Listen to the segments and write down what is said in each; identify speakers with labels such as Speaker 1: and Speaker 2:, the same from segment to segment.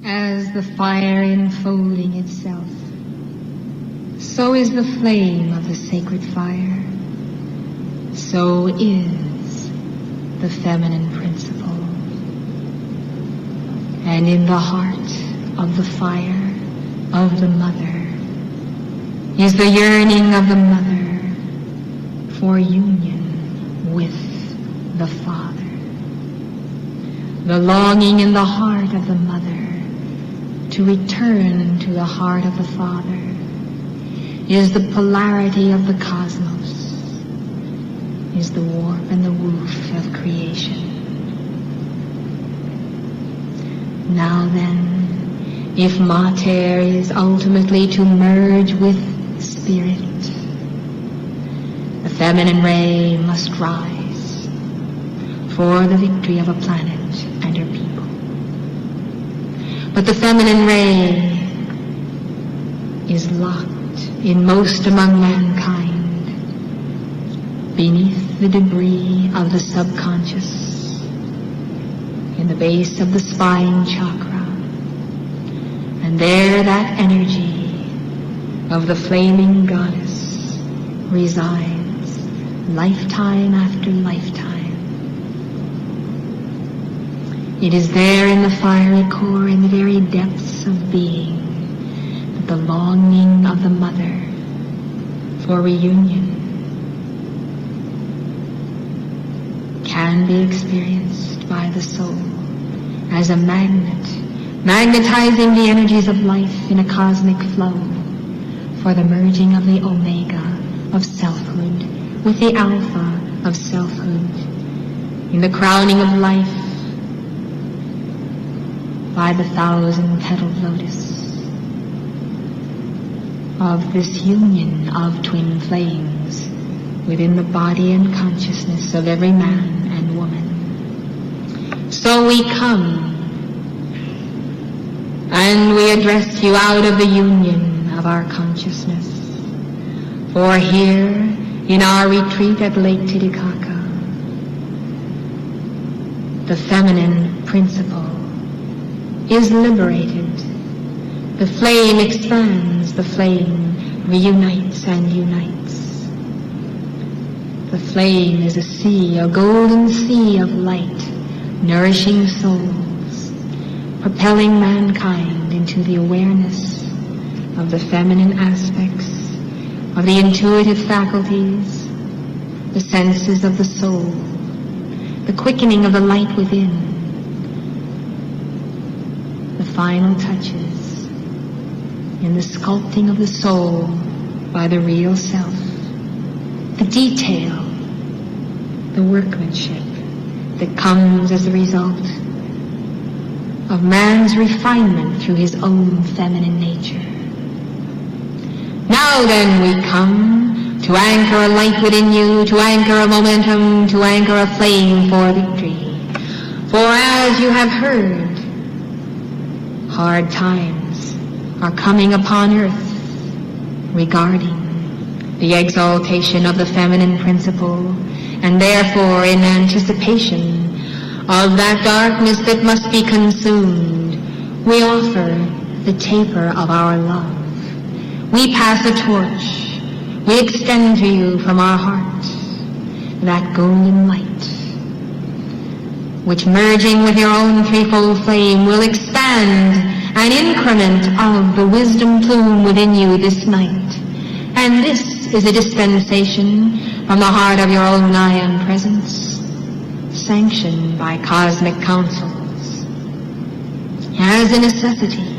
Speaker 1: As the fire enfolding itself, so is the flame of the sacred fire. So is the feminine principle. And in the heart of the fire of the mother is the yearning of the mother for union with the father. The longing in the heart of the mother to return to the heart of the father is the polarity of the cosmos, is the warp and the woof of creation. Now then, if mater is ultimately to merge with spirit, the feminine ray must rise for the victory of a planet and her people. But the feminine ray is locked in most among mankind beneath the debris of the subconscious, in the base of the spine chakra. And there that energy of the flaming goddess resides lifetime after lifetime. It is there in the fiery core, in the very depths of being, that the longing of the mother for reunion can be experienced by the soul as a magnet, magnetizing the energies of life in a cosmic flow for the merging of the omega of selfhood with the alpha of selfhood in the crowning of life by the 1,000-petaled lotus of this union of twin flames within the body and consciousness of every man and woman. So we come and we address you out of the union of our consciousness. For here in our retreat at Lake Titicaca, the feminine principle is liberated. The flame expands, the flame reunites and unites. The flame is a sea, a golden sea of light, nourishing souls, propelling mankind into the awareness of the feminine aspects, of the intuitive faculties, the senses of the soul, the quickening of the light within, the final touches in the sculpting of the soul by the real self, the detail, the workmanship that comes as a result of man's refinement through his own feminine nature. Now then we come to anchor a light within you, to anchor a momentum, to anchor a flame for victory. For as you have heard, hard times are coming upon earth regarding the exaltation of the feminine principle, and therefore in anticipation of that darkness that must be consumed, we offer the taper of our love. We pass a torch. We extend to you from our heart that golden light, which merging with your own threefold flame will expand an increment of the wisdom plume within you this night. And this is a dispensation from the heart of your own I Am Presence, sanctioned by cosmic councils as a necessity.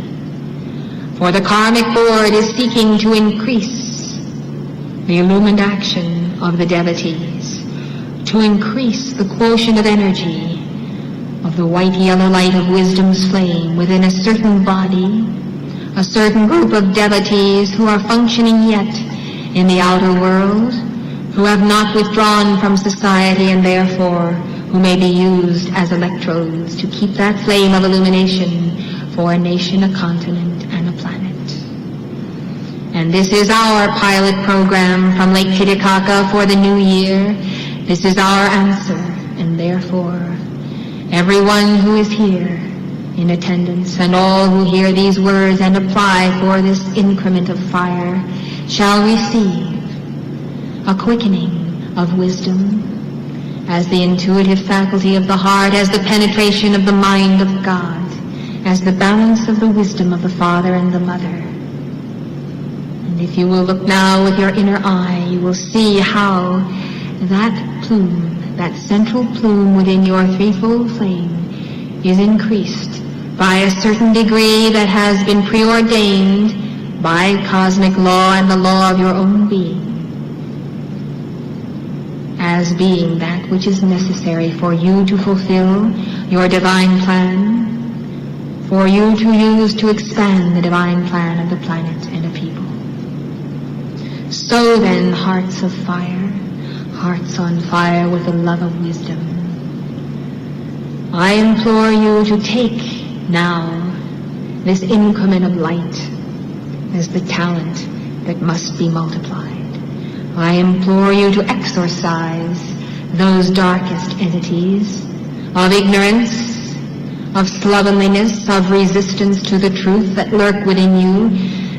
Speaker 1: For the karmic board is seeking to increase the illumined action of the devotees, to increase the quotient of energy of the white-yellow light of wisdom's flame within a certain body, a certain group of devotees who are functioning yet in the outer world, who have not withdrawn from society and therefore who may be used as electrodes to keep that flame of illumination for a nation, a continent, and a planet. And this is our pilot program from Lake Titicaca for the new year. This is our answer, and therefore everyone who is here in attendance, and all who hear these words and apply for this increment of fire shall receive a quickening of wisdom, as the intuitive faculty of the heart, as the penetration of the mind of God, as the balance of the wisdom of the Father and the Mother. And if you will look now with your inner eye, you will see how that plume, that central plume within your threefold flame, is increased by a certain degree that has been preordained by cosmic law and the law of your own being, as being that which is necessary for you to fulfill your divine plan, for you to use to expand the divine plan of the planet and a people. So then, hearts of fire, hearts on fire with the love of wisdom, I implore you to take now this increment of light as the talent that must be multiplied. I implore you to exorcise those darkest entities of ignorance, of slovenliness, of resistance to the truth that lurk within you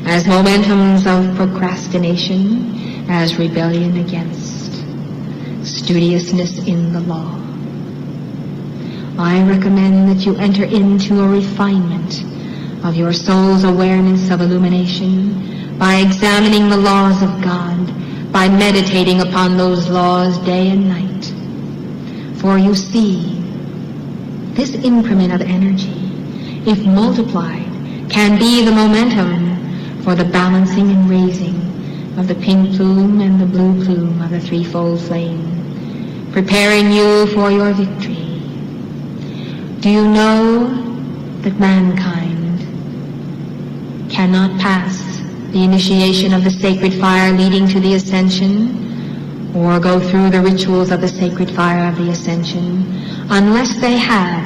Speaker 1: as momentums of procrastination, as rebellion against studiousness in the law. I recommend that you enter into a refinement of your soul's awareness of illumination by examining the laws of God, by meditating upon those laws day and night. For you see, this increment of energy, if multiplied, can be the momentum for the balancing and raising of the pink plume and the blue plume of the threefold flame, preparing you for your victory. Do you know that mankind cannot pass the initiation of the sacred fire leading to the ascension, or go through the rituals of the sacred fire of the ascension, unless they have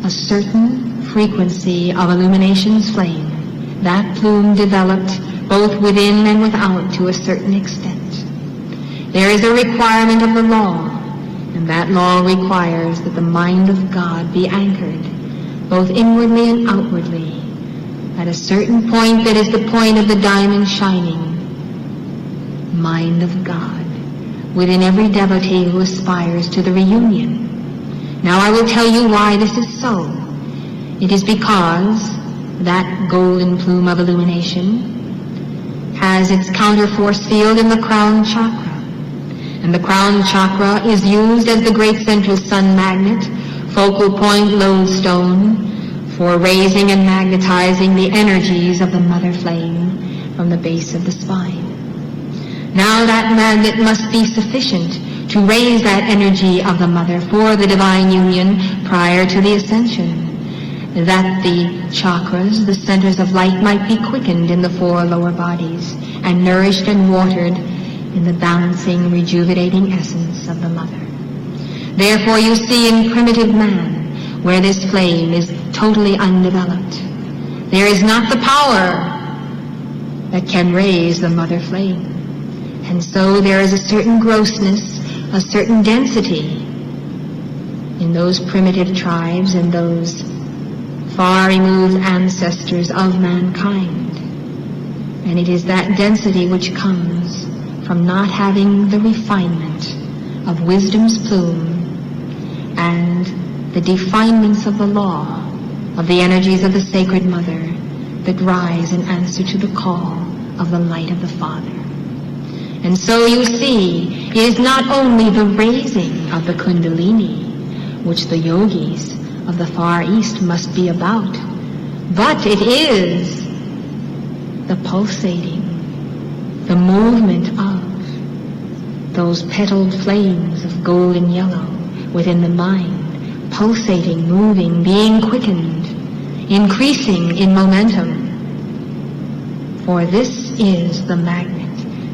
Speaker 1: a certain frequency of illumination's flame, that plume developed both within and without to a certain extent? There is a requirement of the law, and that law requires that the mind of God be anchored, both inwardly and outwardly, at a certain point that is the point of the diamond shining mind of God within every devotee who aspires to the reunion. Now I will tell you why this is so. It is because that golden plume of illumination has its counterforce field in the crown chakra. And the crown chakra is used as the great central sun magnet, focal point lodestone, for raising and magnetizing the energies of the mother flame from the base of the spine. Now that magnet must be sufficient to raise that energy of the mother for the divine union prior to the ascension, that the chakras, the centers of light, might be quickened in the four lower bodies and nourished and watered in the balancing, rejuvenating essence of the mother. Therefore you see in primitive man, where this flame is totally undeveloped, there is not the power that can raise the mother flame. And so there is a certain grossness, a certain density in those primitive tribes and those far removed ancestors of mankind. And it is that density which comes from not having the refinement of wisdom's plume and the definements of the law of the energies of the Sacred Mother that rise in answer to the call of the light of the Father. And so you see, it is not only the raising of the Kundalini, which the yogis of the Far East must be about, but it is the pulsating, the movement of those petaled flames of golden yellow within the mind, pulsating, moving, being quickened, increasing in momentum. For this is the magnet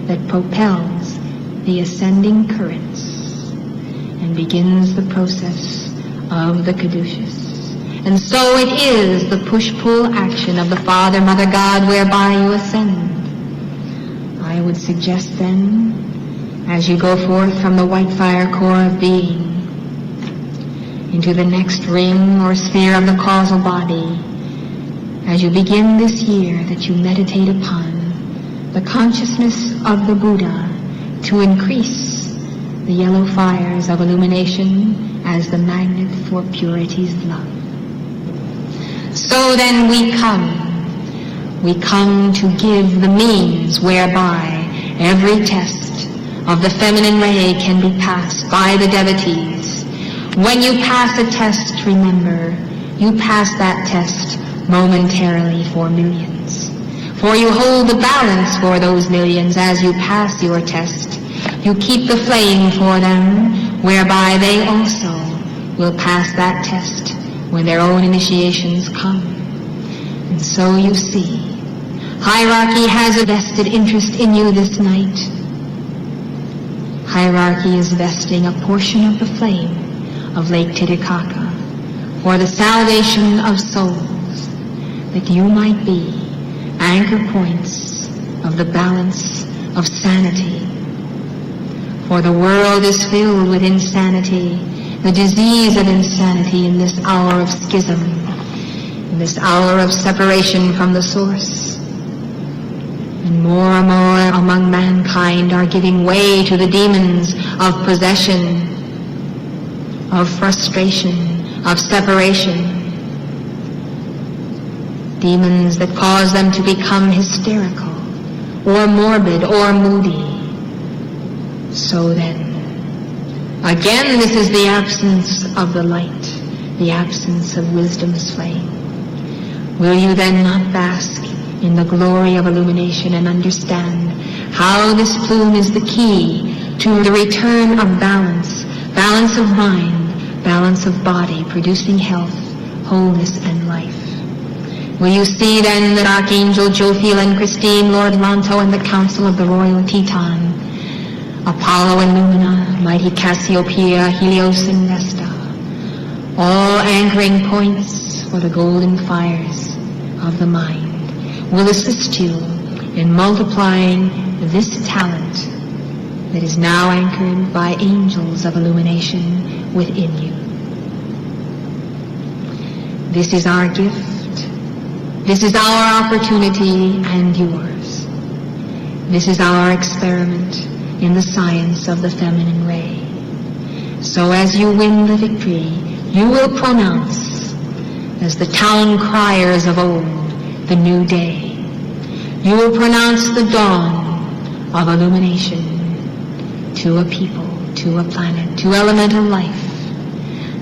Speaker 1: that propels the ascending currents and begins the process of the caduceus. And so it is the push-pull action of the Father, Mother, God, whereby you ascend. I would suggest then, as you go forth from the white fire core of being, into the next ring or sphere of the causal body, as you begin this year that you meditate upon the consciousness of the Buddha to increase the yellow fires of illumination as the magnet for purity's love. So then we come to give the means whereby every test of the feminine ray can be passed by the devotees. When you pass a test, remember, you pass that test momentarily for millions. For you hold the balance for those millions as you pass your test. You keep the flame for them, whereby they also will pass that test when their own initiations come. And so you see, hierarchy has a vested interest in you this night. Hierarchy is vesting a portion of the flame of Lake Titicaca for the salvation of souls, that you might be anchor points of the balance of sanity. For the world is filled with insanity, the disease of insanity in this hour of schism, in this hour of separation from the source. And more among mankind are giving way to the demons of possession, of frustration, of separation. Demons that cause them to become hysterical, or morbid, or moody. So then, again, this is the absence of the light, the absence of wisdom's flame. Will you then not bask in the glory of illumination and understand how this plume is the key to the return of balance, balance of mind, balance of body, producing health, wholeness, and life? Will you see then that Archangel Jophiel and Christine, Lord Lanto, and the Council of the Royal Teton, Apollo and Lumina, mighty Cassiopeia, Helios and Vesta, all anchoring points for the golden fires of the mind, will assist you in multiplying this talent that is now anchored by angels of illumination within you. This is our gift. This is our opportunity and yours. This is our experiment in the science of the feminine ray. So as you win the victory, you will pronounce, as the town criers of old, the new day. You will pronounce the dawn of illumination to a people, to a planet, to elemental life.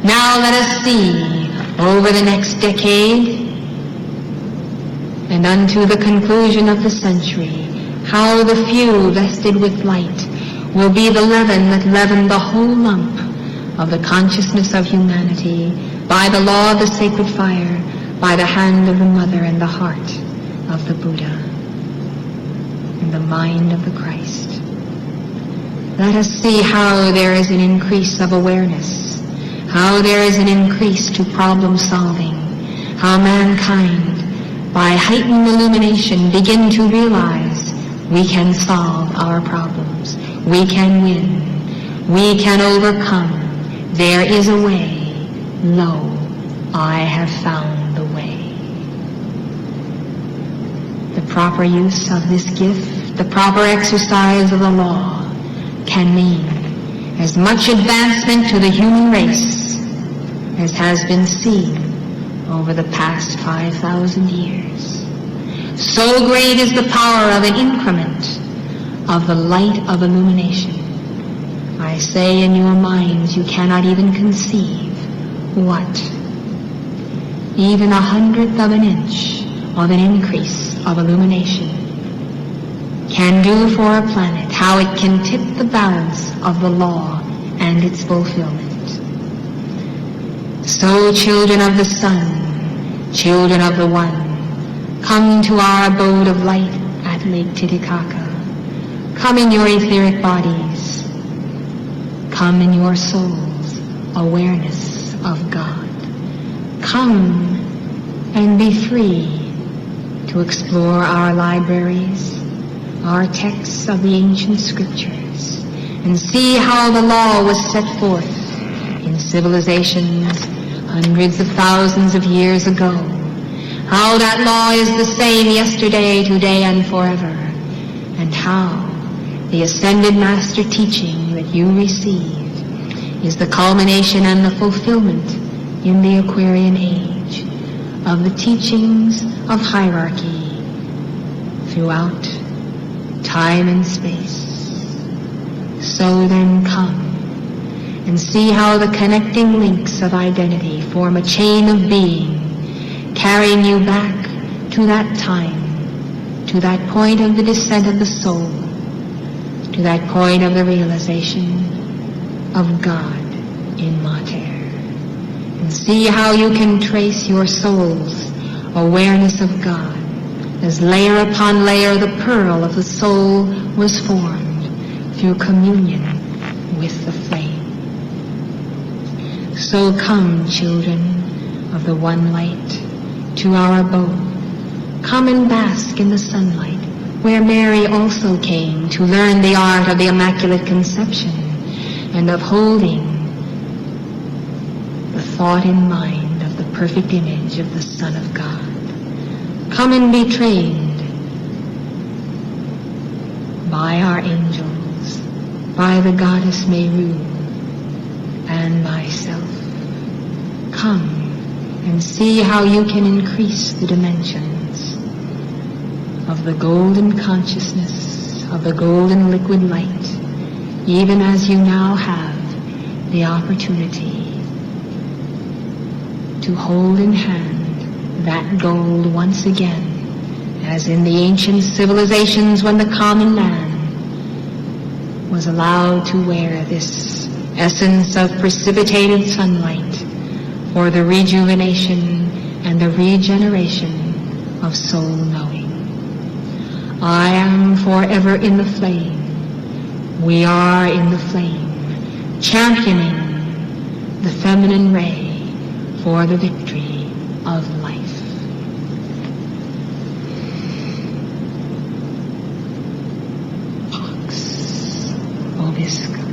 Speaker 1: Now let us see over the next decade and unto the conclusion of the century how the few vested with light will be the leaven that leavened the whole lump of the consciousness of humanity by the law of the sacred fire, by the hand of the Mother and the heart of the Buddha and the mind of the Christ. Let us see how there is an increase of awareness, how there is an increase to problem solving, how mankind, by heightened illumination, begin to realize we can solve our problems, we can win, we can overcome. There is a way. Lo, I have found the way. The proper use of this gift, the proper exercise of the law, can mean as much advancement to the human race as has been seen over the past 5,000 years. So great is the power of an increment of the light of illumination. I say in your minds you cannot even conceive what even 1/100th of an inch of an increase of illumination can do for a planet, how it can tip the balance of the law and its fulfillment. So, children of the sun, children of the One, come to our abode of light at Lake Titicaca. Come in your etheric bodies. Come in your soul's awareness of God. Come and be free to explore our libraries, our texts of the ancient scriptures, and see how the law was set forth in civilizations hundreds of thousands of years ago. How that law is the same yesterday, today, and forever. And how the ascended master teaching that you received is the culmination and the fulfillment in the Aquarian age of the teachings of hierarchy throughout time and space. So then come and see how the connecting links of identity form a chain of being, carrying you back to that time, to that point of the descent of the soul, to that point of the realization of God in Mater. And see how you can trace your soul's awareness of God as layer upon layer the pearl of the soul was formed through communion with the flame. So come, children of the one light, to our abode. Come and bask in the sunlight, where Mary also came to learn the art of the Immaculate Conception and of holding the thought in mind of the perfect image of the Son of God. Come and be trained by our angels, by the goddess Meru, and myself. Come and see how you can increase the dimensions of the golden consciousness, of the golden liquid light, even as you now have the opportunity to hold in hand that gold once again, as in the ancient civilizations when the common man was allowed to wear this essence of precipitated sunlight for the rejuvenation and the regeneration of soul knowing. I am forever in the flame. We are in the flame, championing the feminine ray for the victory of life. Pax Obisca.